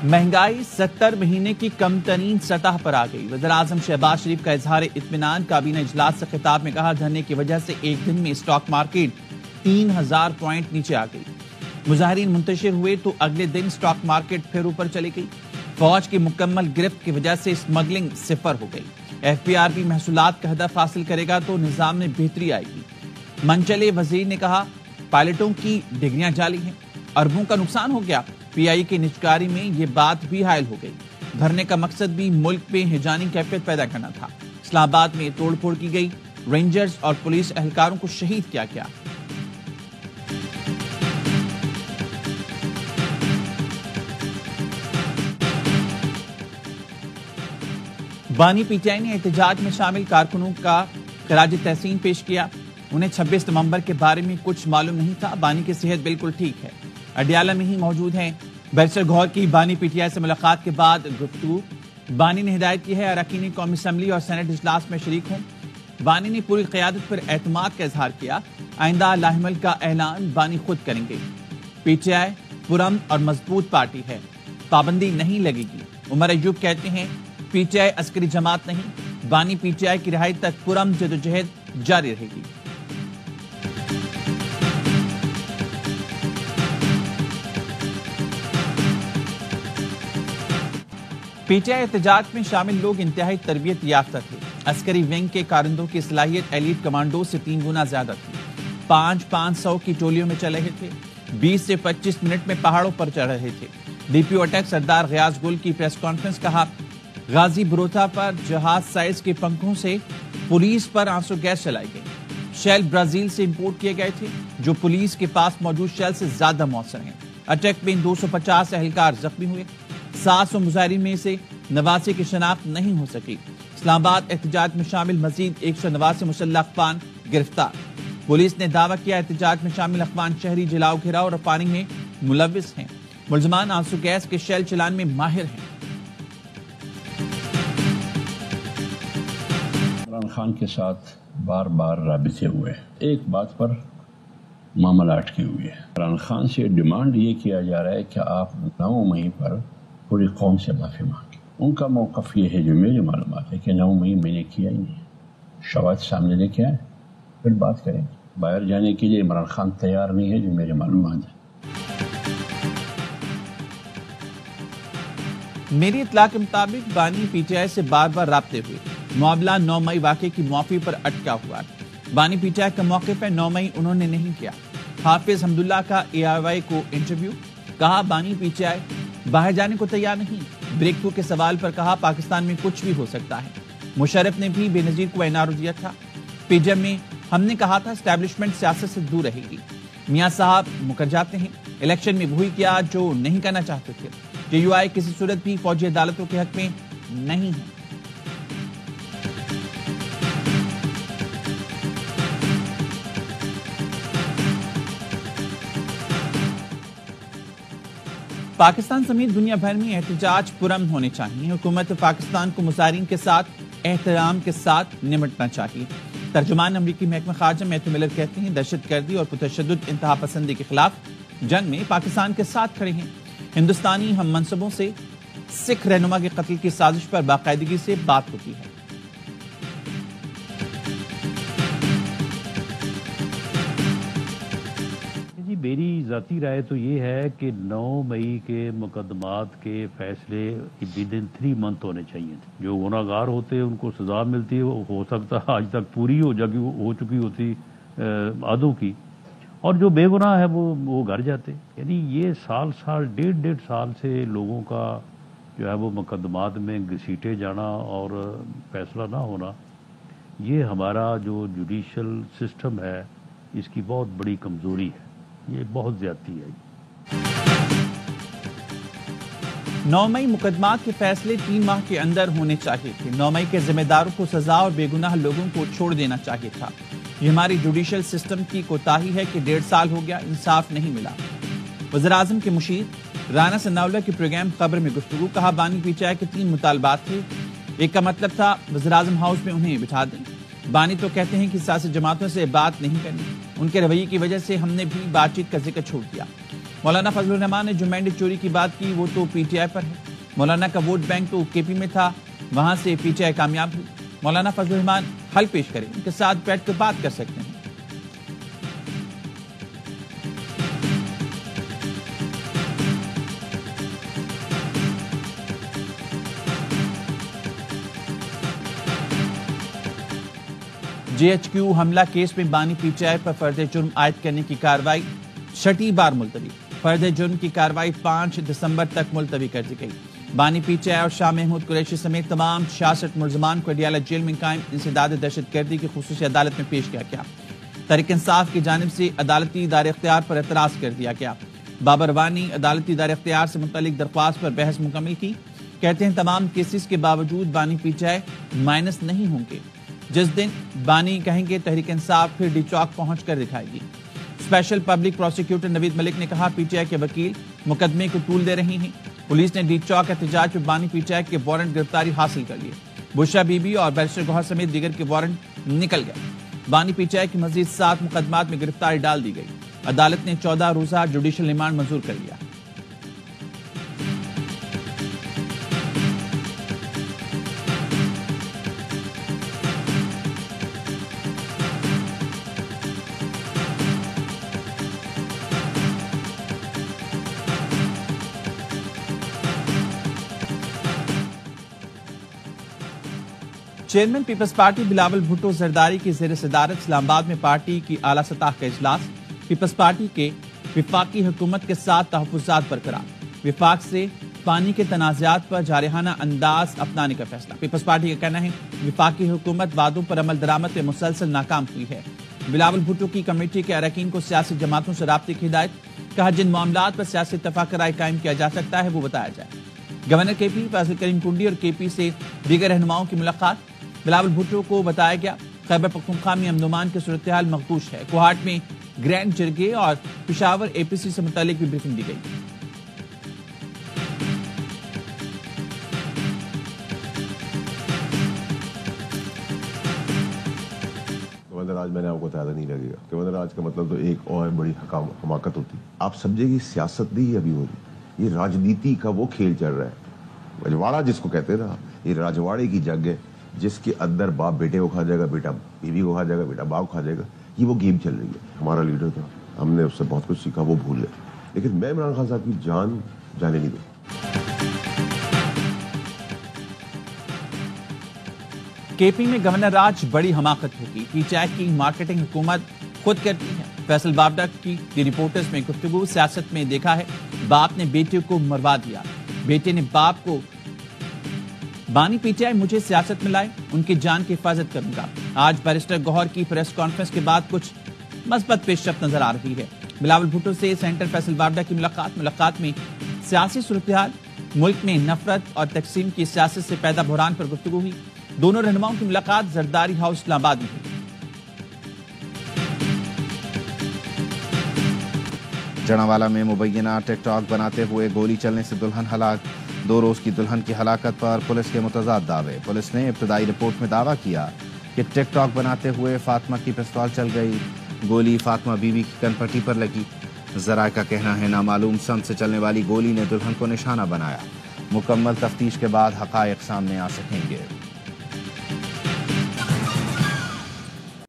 مہنگائی 70 مہینے کی کم ترین سطح پر آ گئی۔ وزیراعظم شہباز شریف کا اظہار اطمینان۔ کابینہ اجلاس سے خطاب میں کہا، دھرنے کی وجہ سے ایک دن میں اسٹاک مارکیٹ 3000 پوائنٹ نیچے آ گئی۔ مظاہرین منتشر ہوئے تو اگلے دن اسٹاک مارکیٹ پھر اوپر چلی گئی۔ فوج کی مکمل گرفت کی وجہ سے اسمگلنگ صفر ہو گئی۔ ایف پی آر بھی محصولات کا ہدف حاصل کرے گا تو نظام میں بہتری آئے گی۔ منچلے وزیر نے کہا، پائلٹوں کی ڈگریاں جعلی ہیں، اربوں کا نقصان ہو گیا۔ پی آئی کی نجکاری میں یہ بات بھی حائل ہو گئی۔ دھرنے کا مقصد بھی ملک میں ہیجانی کیفیت پیدا کرنا تھا۔ اسلام آباد میں توڑ پھوڑ کی گئی، رینجرز اور پولیس اہلکاروں کو شہید کیا گیا۔ بانی پی ٹی آئی نے احتجاج میں شامل کارکنوں کا خراج تحسین پیش کیا۔ انہیں 26 نومبر کے بارے میں کچھ معلوم نہیں تھا۔ بانی کی صحت بالکل ٹھیک ہے، اڈیالہ میں ہی موجود ہیں۔ بیرسٹر گوہر کی بانی پی ٹی آئی سے ملاقات کے بعد گفتگو۔ بانی نے ہدایت کی ہے اراکین قومی اسمبلی اور سینٹ اجلاس میں شریک ہوں۔ بانی نے پوری قیادت پر اعتماد کا اظہار کیا۔ آئندہ لاحمل کا اعلان بانی خود کریں گے۔ پی ٹی آئی پرامن اور مضبوط پارٹی ہے، پابندی نہیں لگے گی۔ عمر ایوب کہتے ہیں، پی ٹی آئی عسکری جماعت نہیں، بانی پی ٹی آئی کی رہائی تک پرامن جدوجہد جاری رہے گی۔ پی ٹی آئی احتجاج میں شامل لوگ انتہائی تربیت یافتہ تھے۔ عسکری ونگ کے کارندوں کی صلاحیت ایلیٹ کمانڈو سے 3 گنا زیادہ تھی۔ 500 کی ٹولیوں میں چل رہے تھے، 20 سے 25 منٹ میں پہاڑوں پر چڑھ رہے تھے۔ ڈی پی او اٹیک سردار غیاث گل کی پریس کانفرنس، کہا، غازی بروتا پر جہاز سائز کے پنکھوں سے پولیس پر آنسو گیس چلائی گئی۔ شیل برازیل سے امپورٹ کیے گئے تھے، جو پولیس کے پاس موجود شیل سے زیادہ مؤثر ہیں۔ اٹیک میں 250 اہلکار زخمی ہوئے۔ 700 مظاہرین میں سے 89 کی شناخت نہیں ہو سکی۔ اسلام آباد احتجاج میں شامل مزید 189 مسلح افغان گرفتار۔ پولیس نے دعویٰ کیا، احتجاج میں شامل افغان شہری جلاؤ گھراؤ اور فائرنگ میں ملوث ہیں۔ ملزمان آنسو گیس کے شیل چلانے میں ماہر ہیں۔ عمران خان کے ساتھ بار بار رابطے ہوئے، ایک بات پر معاملہ اٹکی ہوئی ہے۔ عمران خان سے ڈیمانڈ یہ کیا جا رہا ہے کہ آپ 9 مئی پر پوری قوم سے معافی مانگیں۔ ان کا موقف یہ ہے، جو میری معلومات ہے، کہ 9 مئی میں نے کیا ہی نہیں۔ شواہد سامنے لے کے آئے، پھر بات کریں۔ باہر جانے کے لیے عمران خان تیار نہیں ہے، جو میری معلومات ہے۔ میری اطلاع کے مطابق بانی پی ٹی آئی سے بار بار رابطے ہوئے۔ معاملہ 9 مئی واقعے کی معافی پر اٹکا ہوا ہے۔ بانی پی ٹی آئی کا موقف ہے، 9 مئی انہوں نے نہیں کیا۔ حافظ حمداللہ کا اے آئی وائی کو انٹرویو، کہا، بانی پی ٹی آئی باہر جانے کو تیار نہیں۔ بریک تھرو کے سوال پر کہا، پاکستان میں کچھ بھی ہو سکتا ہے۔ مشرف نے بھی بے نظیر کو این آر او دیا تھا۔ پی ڈی ایم میں ہم نے کہا تھا اسٹیبلشمنٹ سیاست سے دور رہے گی۔ میاں صاحب مکر جاتے ہیں، الیکشن میں وہی کیا جو نہیں کرنا چاہتے تھے۔ جے یو آئی کسی صورت بھی فوجی عدالتوں کے حق میں نہیں ہے۔ پاکستان سمیت دنیا بھر میں احتجاج پرامن ہونے چاہیے۔ حکومت پاکستان کو مظاہرین کے ساتھ احترام کے ساتھ نمٹنا چاہیے۔ ترجمان امریکی محکمہ خارجہ میتھیو ملر کہتے ہیں، دہشت گردی اور پرتشدد انتہا پسندی کے خلاف جنگ میں پاکستان کے ساتھ کھڑے ہیں۔ ہندوستانی ہم منصبوں سے سکھ رہنما کے قتل کی سازش پر باقاعدگی سے بات ہوتی ہے۔ میری ذاتی رائے تو یہ ہے کہ 9 مئی کے مقدمات کے فیصلے ودن 3 منتھ ہونے چاہیے تھے۔ جو گناہ گار ہوتے ہیں ان کو سزا ملتی ہے، وہ ہو سکتا ہے آج تک پوری ہو چکی ہوتی آدھوں کی، اور جو بے گناہ ہے وہ گھر جاتے۔ یعنی یہ سال 1.5 سال سے لوگوں کا جو ہے وہ مقدمات میں گھسیٹے جانا اور فیصلہ نہ ہونا، یہ ہمارا جو جوڈیشل سسٹم ہے اس کی بہت بڑی کمزوری ہے، یہ بہت زیادتی ہے۔ 9 مئی مقدمات کے فیصلے 3 ماہ کے اندر ہونے چاہیے تھے۔ 9 مئی کے ذمہ داروں کو سزا اور بے گناہ لوگوں کو چھوڑ دینا چاہیے تھا۔ یہ ہماری جوڈیشل سسٹم کی کوتاہی ہے کہ 1.5 سال ہو گیا، انصاف نہیں ملا۔ وزیراعظم کے مشیر رانا ثناءاللہ کے پروگرام خبر میں گفتگو، کہا، بانی پی ٹی آئی کے 3 مطالبات تھے۔ ایک کا مطلب تھا وزیراعظم ہاؤس میں انہیں بٹھا دیں۔ بانی تو کہتے ہیں کہ سیاسی جماعتوں سے بات نہیں کرنی، ان کے رویے کی وجہ سے ہم نے بھی بات چیت کا ذکر چھوڑ دیا۔ مولانا فضل الرحمان نے جو مینڈیٹ چوری کی بات کی وہ تو پی ٹی آئی پر ہے. مولانا کا ووٹ بینک تو کے پی میں تھا, وہاں سے پی ٹی آئی کامیاب ہوئی. مولانا فضل الرحمان حل پیش کریں, ان کے ساتھ بیٹھ کر بات کر سکتے ہیں. جے ایچ کیو حملہ کیس میں بانی پی ٹی آئی پر فرد جرم عائد کرنے کی کارروائی چھٹی بار ملتوی. فرد جرم کی کارروائی 5 دسمبر تک ملتوی کر دی گئی. بانی پی ٹی آئی اور شاہ محمود قریشی سمیت تمام 66 ملزمان کو اڈیالہ جیل میں قائم انسداد دہشت گردی کی خصوصی عدالت میں پیش کیا گیا. تحریک انصاف کی جانب سے عدالتی دار اختیار پر اعتراض کر دیا گیا. بابر وانی عدالتی دار اختیار سے متعلق درخواست پر بحث مکمل کی. کہتے ہیں تمام کیسز کے باوجود بانی پی ٹی آئی مائنس نہیں ہوں گے. جس دن بانی کہیں گے تحریک انصاف پھر ڈی چوک پہنچ کر دکھائے گی. اسپیشل پبلک پروسیکیوٹر نوید ملک نے کہا پی ٹی آئی کے وکیل مقدمے کو طول دے رہی ہیں. پولیس نے ڈی چوک احتجاج پر بانی پی ٹی آئی کے وارنٹ گرفتاری حاصل کر لیے. بشرا بی بی اور بیرسٹر گوہر سمیت دیگر کے وارنٹ نکل گئے. بانی پی ٹی آئی کی مزید 7 مقدمات میں گرفتاری ڈال دی گئی. عدالت نے 14 روزہ جوڈیشل ریمانڈ منظور کر لیا. Chairman Peoples Party Bilawal Bhutto Zardari کی زیر صدارت اسلام آباد میں پارٹی کی اعلیٰ سطح کا اجلاس. پیپلز پارٹی کے وفاقی حکومت کے ساتھ تحفظات برقرار. وفاق سے پانی کے تنازعات پر جارحانہ انداز اپنانے کا فیصلہ. پیپلز پارٹی کا کہنا ہے وفاقی حکومت وعدوں پر عمل درآمد میں مسلسل ناکام ہوئی ہے. بلاول بھٹو کی کمیٹی کے اراکین کو سیاسی جماعتوں سے رابطے کی ہدایت. کہا جن معاملات پر سیاسی اتفاق رائے قائم کیا جا سکتا ہے وہ بتایا جائے. گورنر کے پی فیصل کریم کنڈی اور کے پی سے دیگر رہنماؤں کی ملاقات. بلاول بھٹو کو بتایا گیا خیبر پختونخوا میں امن و امان کی صورتحال مخدوش ہے. کوہاٹ میں گرینڈ جرگے اور پشاور اے پی سی سے متعلق بھی بریفنگ دی گئی. گورنر راج میں نے آپ کو بتایا نہیں لگے گا. گورنر راج کا مطلب تو ایک اور بڑی حماقت ہوتی. آپ سمجھے کہ سیاست نہیں ابھی ہو رہی, یہ راجنیتی کا وہ کھیل چل رہا ہے. رجواڑا جس کو کہتے ہیں نا, یہ راجواڑے کی جنگ ہے جس کے اندر باپ بیٹے کو کھا جائے گا, بیٹا بیوی کو کھا جائے گا, بیٹا باپ کو کھا جائے گا. یہ وہ گیم چل رہی ہے. ہمارا لیڈر تھا, ہم نے اس سے بہت کچھ سیکھا, وہ بھول گئے. لیکن میں عمران خان صاحب کی جان جانے نہیں دوں. کے پی میں گورنر راج بڑی حماقت ہوگی. پی ٹی آئی کی مارکیٹنگ حکومت خود کرتی ہے. فیصل بابڈا کی دی رپورٹرز میں گفتگو. سیاست میں دیکھا ہے باپ نے بیٹے کو مروا دیا, بیٹے نے باپ کو. بانی پی ٹی آئی مجھے سیاست میں لائے, ان کی جان کی حفاظت کروں گا. آج بیرسٹر گوہر کی پریس کانفرنس کے بعد کچھ مثبت پیش رفت نظر آ رہی ہے. بلاول بھٹو سے سینٹر فیصل بابڈا کی ملاقات میں سیاسی صورتحال, ملک میں نفرت اور تقسیم کی سیاست سے پیدا بحران پر گفتگو ہوئی. دونوں رہنماؤں کی ملاقات زرداری ہاؤس اسلام آباد میں ہوئی. جڑاوالا میں مبینہ ٹک ٹاک بناتے ہوئے گولی چلنے سے دلہن ہلاک. 2 روز کی دلہن کی ہلاکت پر پولیس کے متضاد دعوے. پولیس نے ابتدائی رپورٹ میں دعویٰ کیا کہ ٹک ٹاک بناتے ہوئے فاطمہ کی پستول چل گئی. گولی فاطمہ بیوی کی کن پٹی پر لگی. ذرائع کا کہنا ہے نامعلوم سمت سے چلنے والی گولی نے دلہن کو نشانہ بنایا. مکمل تفتیش کے بعد حقائق سامنے آ سکیں گے.